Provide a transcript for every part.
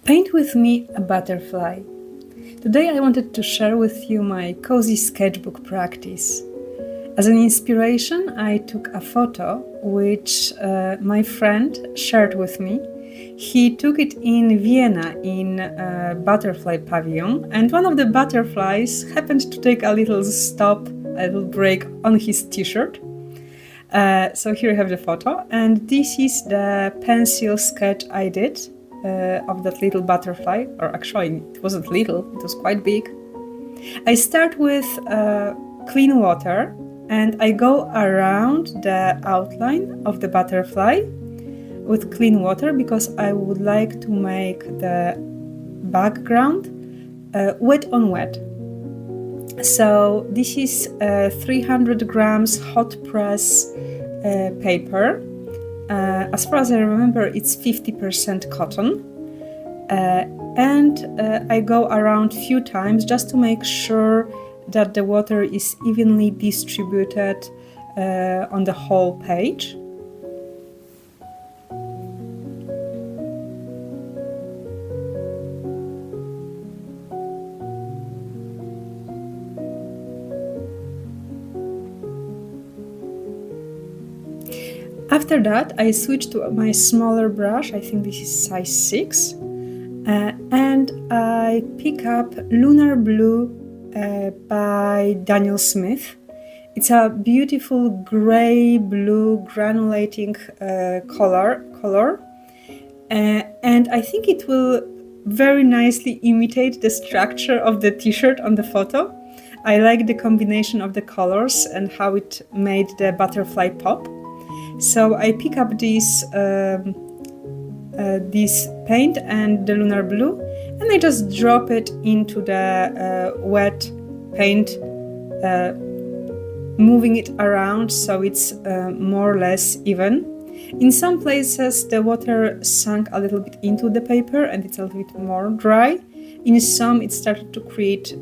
Paint with me a butterfly. Today I wanted to share with you my cozy sketchbook practice. As an inspiration, I took a photo which my friend shared with me. He took it in Vienna in a Butterfly Pavillon, and one of the butterflies happened to take a little stop, a little break on his t-shirt. So here you have the photo, and this is the pencil sketch I did of that little butterfly, or actually it wasn't little, it was quite big. I start with clean water and I go around the outline of the butterfly with clean water because I would like to make the background wet on wet. So this is 300 grams hot press paper. As far as I remember, it's 50% cotton. And I go around a few times just to make sure that the water is evenly distributed on the whole page. After that, I switch to my smaller brush. I think this is size 6. And I pick up Lunar Blue by Daniel Smith. It's a beautiful gray-blue granulating color. And I think it will very nicely imitate the structure of the t-shirt on the photo. I like the combination of the colors and how it made the butterfly pop. So I pick up this paint and the Lunar Blue, and I just drop it into the wet paint, moving it around so it's more or less even. In some places the water sunk a little bit into the paper and it's a little bit more dry. In some it started to create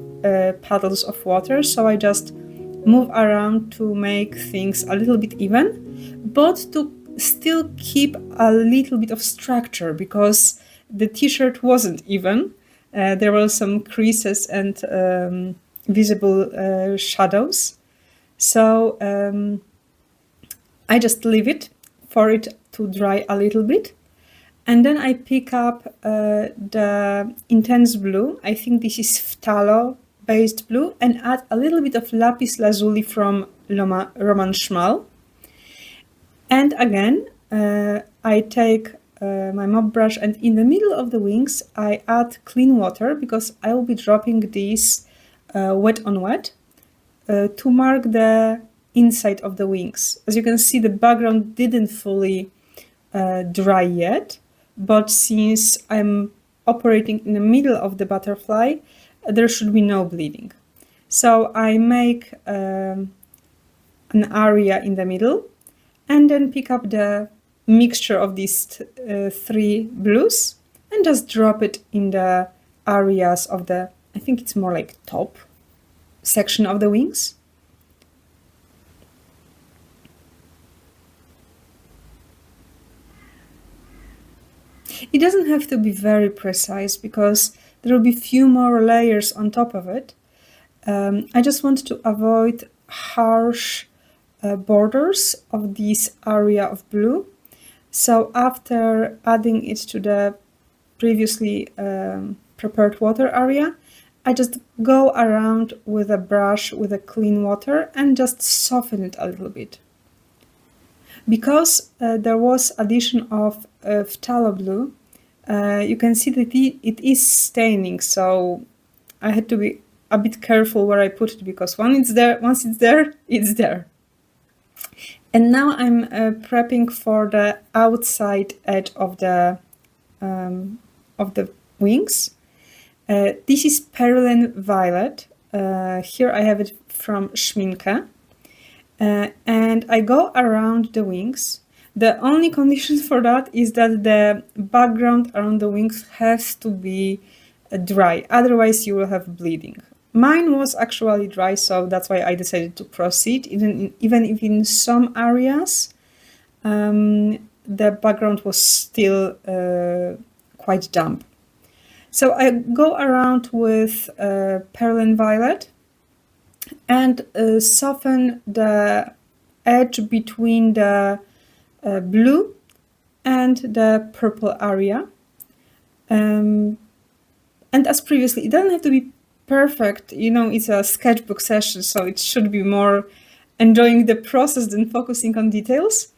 puddles of water, so I just move around to make things a little bit even, but to still keep a little bit of structure because the t-shirt wasn't even. There were some creases and visible shadows. So I just leave it for it to dry a little bit. And then I pick up the intense blue. I think this is phthalo based blue, and add a little bit of Lapis Lazuli from Roman Szmal. And again, I take my mop brush, and in the middle of the wings I add clean water because I will be dropping these wet on wet to mark the inside of the wings. As you can see, the background didn't fully dry yet, but since I'm operating in the middle of the butterfly, there should be no bleeding. So I make an area in the middle and then pick up the mixture of these 3 blues and just drop it in the areas of the, I think it's more like top section of the wings. It doesn't have to be very precise because there will be few more layers on top of it. I just want to avoid harsh borders of this area of blue. So after adding it to the previously prepared water area, I just go around with a brush with a clean water and just soften it a little bit. Because there was addition of phthalo blue, you can see that it is staining, so I had to be a bit careful where I put it because once it's there, it's there. And now I'm prepping for the outside edge of the wings. This is Perylene Violet. Here I have it from Schminke. And I go around the wings. The only condition for that is that the background around the wings has to be dry, otherwise you will have bleeding. Mine was actually dry, so that's why I decided to proceed, even if in some areas the background was still quite damp. So I go around with Perylene Violet and soften the edge between the blue and the purple area. And as previously, it doesn't have to be perfect. You know, it's a sketchbook session, so it should be more enjoying the process than focusing on details.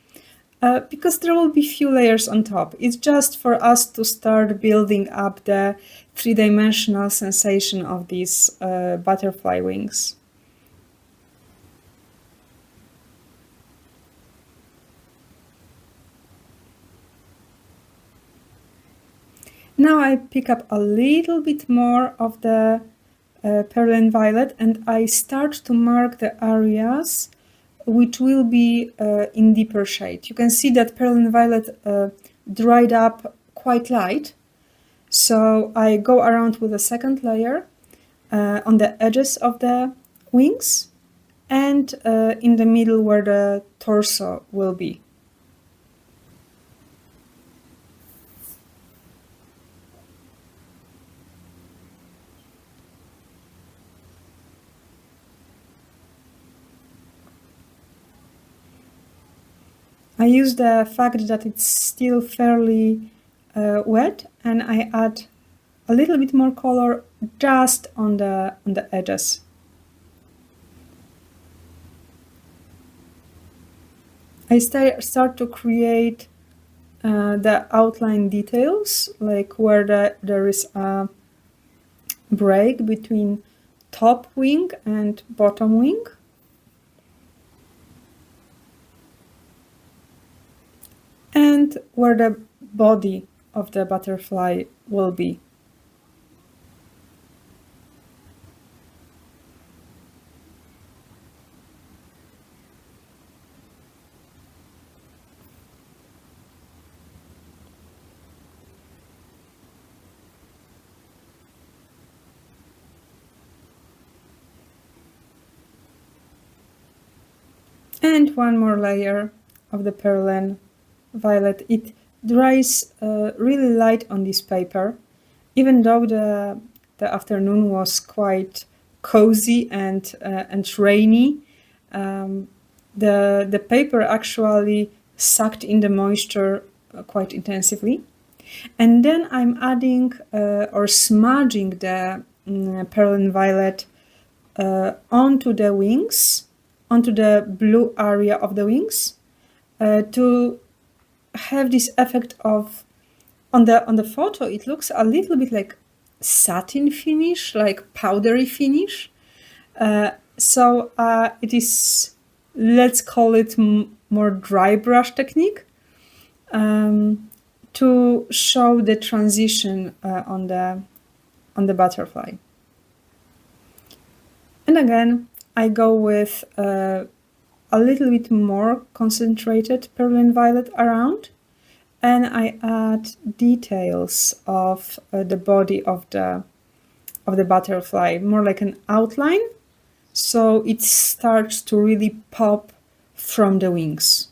Because there will be few layers on top. It's just for us to start building up the three-dimensional sensation of these butterfly wings. Now I pick up a little bit more of the Perylene Violet and I start to mark the areas which will be in deeper shade. You can see that Perylene Violet dried up quite light. So I go around with a second layer on the edges of the wings and in the middle where the torso will be. I use the fact that it's still fairly wet and I add a little bit more color just on the edges. I start to create the outline details, like where there is a break between top wing and bottom wing. And where the body of the butterfly will be. And one more layer of the Perylene Violet. It dries really light on this paper, even though the afternoon was quite cozy and rainy. The paper actually sucked in the moisture quite intensively. And then I'm adding or smudging the Perylene Violet onto the wings, onto the blue area of the wings, to have this effect of, on the photo it looks a little bit like satin finish, like powdery finish. So it is, let's call it more dry brush technique to show the transition on the butterfly. And again, I go with a little bit more concentrated Perylene Violet around, and I add details of the body of the butterfly, more like an outline, so it starts to really pop from the wings.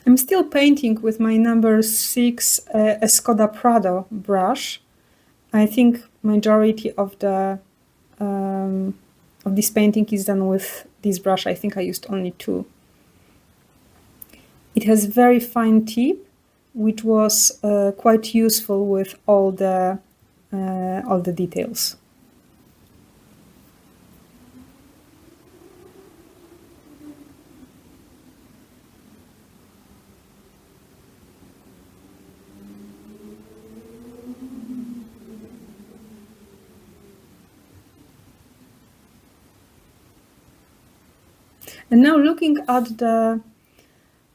I'm still painting with my number 6 Escoda Prado brush. I think majority of the of this painting is done with this brush. I think I used only 2. It has very fine tip, which was quite useful with all the details. And now looking at the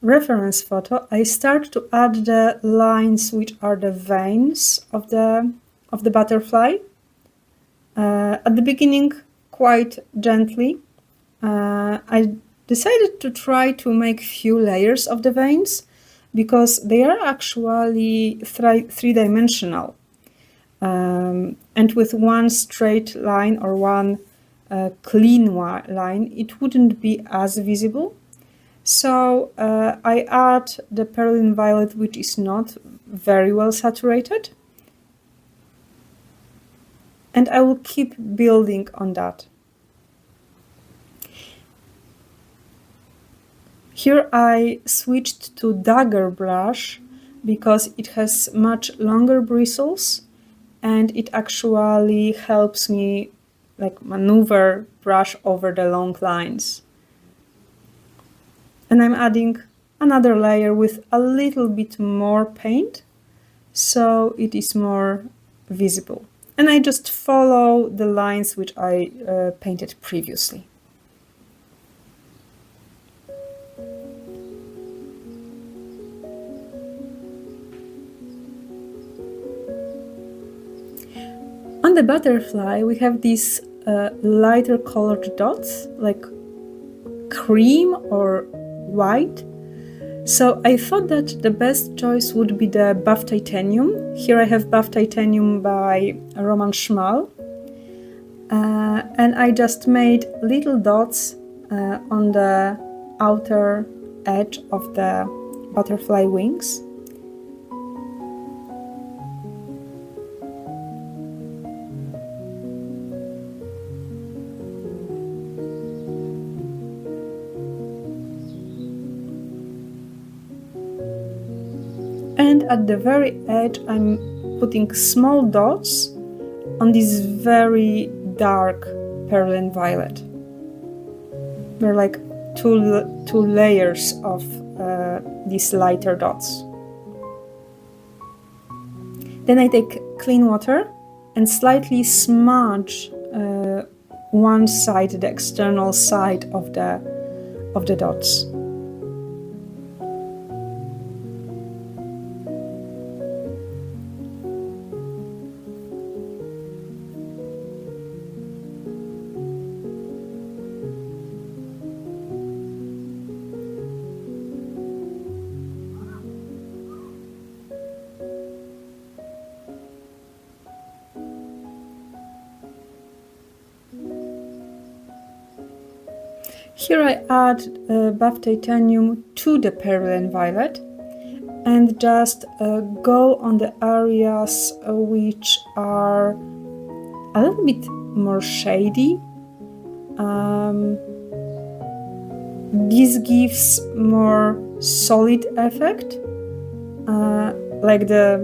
reference photo, I start to add the lines which are the veins of the butterfly. At the beginning, quite gently. I decided to try to make few layers of the veins because they are actually three-dimensional. And with one straight line or one clean line, it wouldn't be as visible. So I add the Perylene violet, which is not very well saturated. And I will keep building on that. Here I switched to dagger brush because it has much longer bristles and it actually helps me like maneuver brush over the long lines. And I'm adding another layer with a little bit more paint so it is more visible. And I just follow the lines which I painted previously. On the butterfly, we have these lighter colored dots, like cream or white. So I thought that the best choice would be the Buff Titanium. Here I have Buff Titanium by Roman Szmal. And I just made little dots on the outer edge of the butterfly wings. And at the very edge, I'm putting small dots on this very dark Perylene violet. They're like two layers of these lighter dots. Then I take clean water and slightly smudge one side, the external side of the dots. Here I add Buff Titanium to the Perylene violet and just go on the areas which are a little bit more shady. This gives more solid effect, like the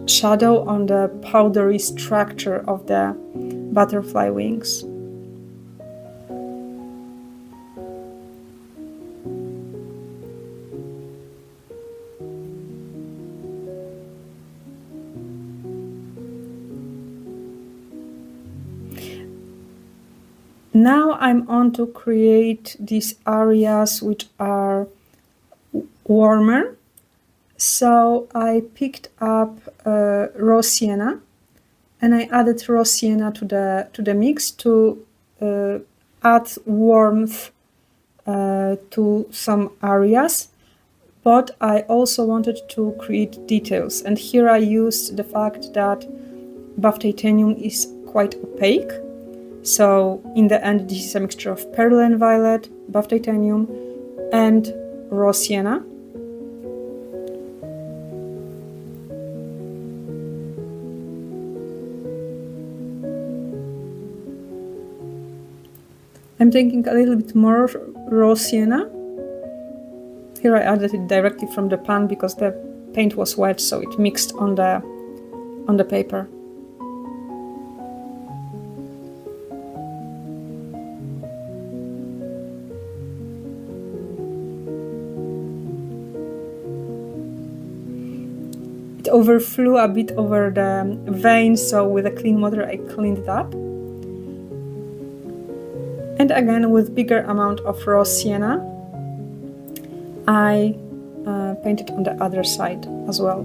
shadow on the powdery structure of the butterfly wings. Now I'm on to create these areas which are warmer. So I picked up raw sienna and I added raw sienna to the mix to add warmth to some areas. But I also wanted to create details, and here I used the fact that Buff Titanium is quite opaque. So in the end, this is a mixture of Perylene violet, Buff Titanium, and raw sienna. I'm taking a little bit more raw sienna. Here I added it directly from the pan because the paint was wet, so it mixed on the paper. It overflew a bit over the vein, so with a clean water I cleaned it up. And again, with bigger amount of raw sienna, I painted on the other side as well.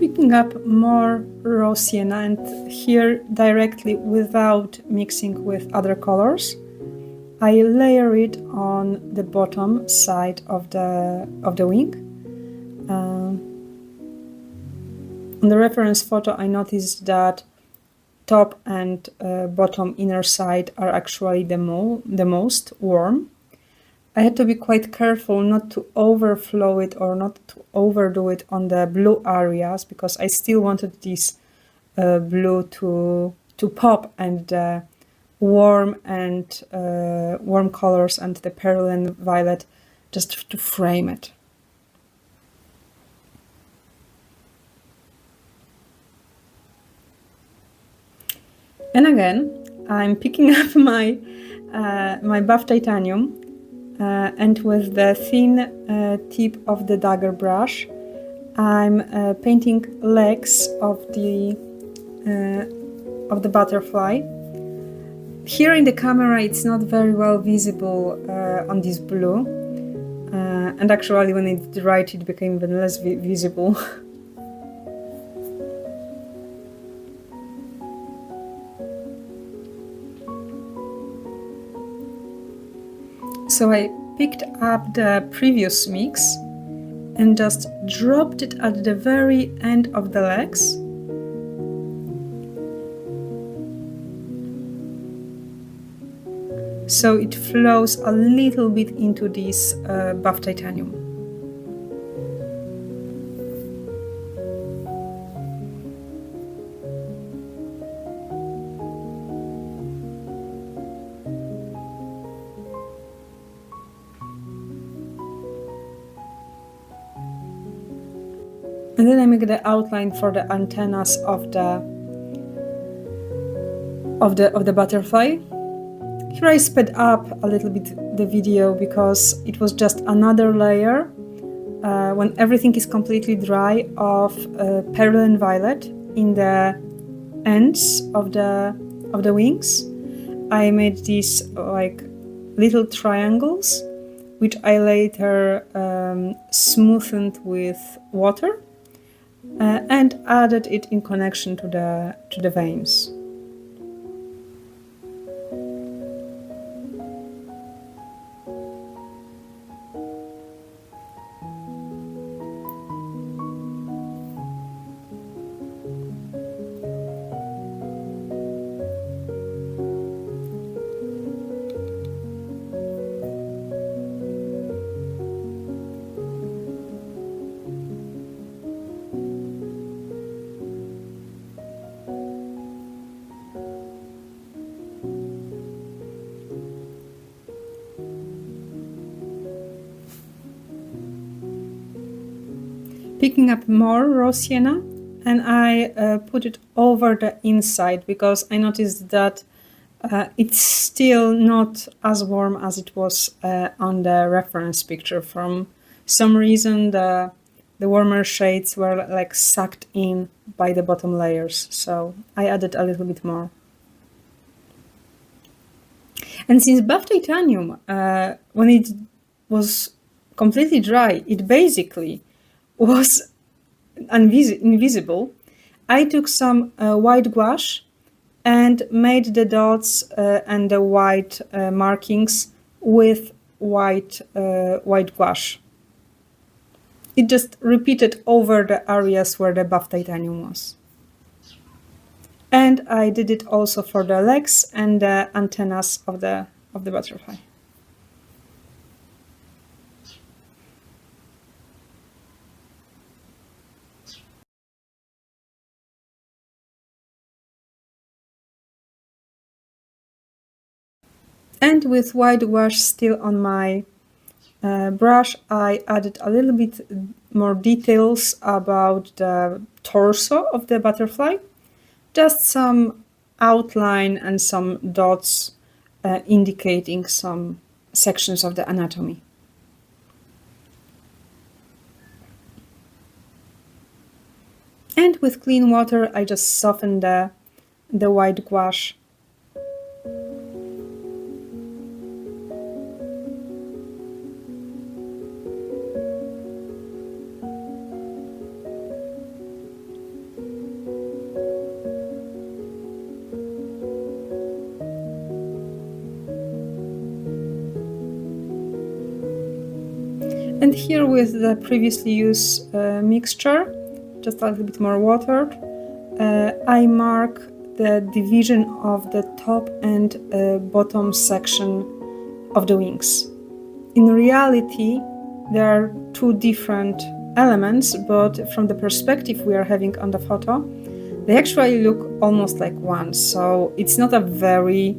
picking up more raw sienna, and here directly without mixing with other colors, I layer it on the bottom side of the wing. On the reference photo, I noticed that top and bottom inner side are actually the most warm. I had to be quite careful not to overflow it or not to overdo it on the blue areas, because I still wanted this blue to pop, and warm colors and the Perylene violet just to frame it. And again, I'm picking up my buff titanium, and with the thin tip of the dagger brush, I'm painting legs of the butterfly. Here in the camera, it's not very well visible on this blue, and actually when it dried, it became even less visible. So I picked up the previous mix and just dropped it at the very end of the legs. So it flows a little bit into this buff titanium. And then I make the outline for the antennas of the butterfly. Here I sped up a little bit the video because it was just another layer when everything is completely dry of Perylene violet in the ends of the wings. I made these like little triangles, which I later smoothened with water. And added it in connection to the veins. Picking up more raw sienna, and I put it over the inside because I noticed that it's still not as warm as it was on the reference picture. From some reason the warmer shades were like sucked in by the bottom layers, so I added a little bit more. And since buff titanium, when it was completely dry, it basically was invisible, I took some white gouache and made the dots and the white markings with white gouache. It just repeated over the areas where the buff titanium was. And I did it also for the legs and the antennas of the butterfly. And with white gouache still on my brush, I added a little bit more details about the torso of the butterfly. Just some outline and some dots indicating some sections of the anatomy. And with clean water, I just soften the white gouache. And here with the previously used mixture, just a little bit more watered, I mark the division of the top and bottom section of the wings. In reality, there are two different elements, but from the perspective we are having on the photo, they actually look almost like one, so it's not a very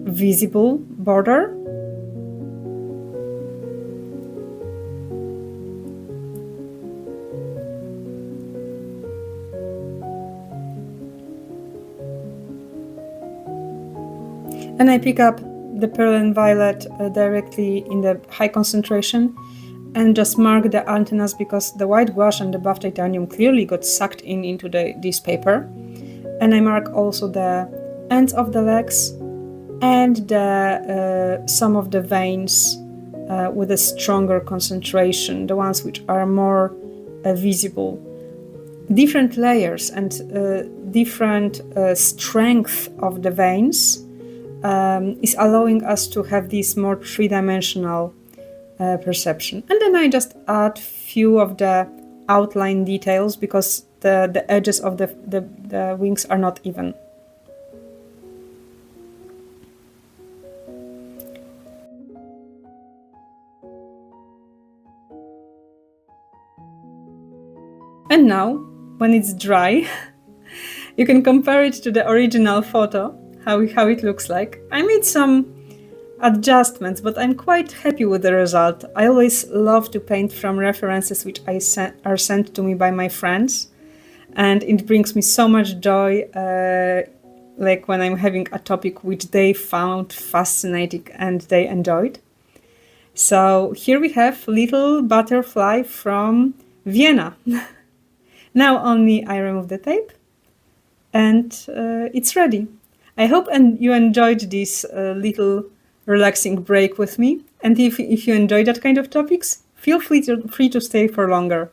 visible border. And I pick up the Perylene Violet directly in the high concentration and just mark the antennas, because the white gouache and the buff titanium clearly got sucked into this paper. And I mark also the ends of the legs and some of the veins with a stronger concentration, the ones which are more visible. Different layers and different strength of the veins is allowing us to have this more three-dimensional perception. And then I just add few of the outline details, because the edges of the wings are not even. And now, when it's dry, you can compare it to the original photo, how it looks like. I made some adjustments, but I'm quite happy with the result. I always love to paint from references which are sent to me by my friends, and it brings me so much joy, like when I'm having a topic which they found fascinating and they enjoyed. So here we have little butterfly from Vienna. Now only I remove the tape and it's ready. I hope you enjoyed this little relaxing break with me. And if you enjoy that kind of topics, feel free to stay for longer.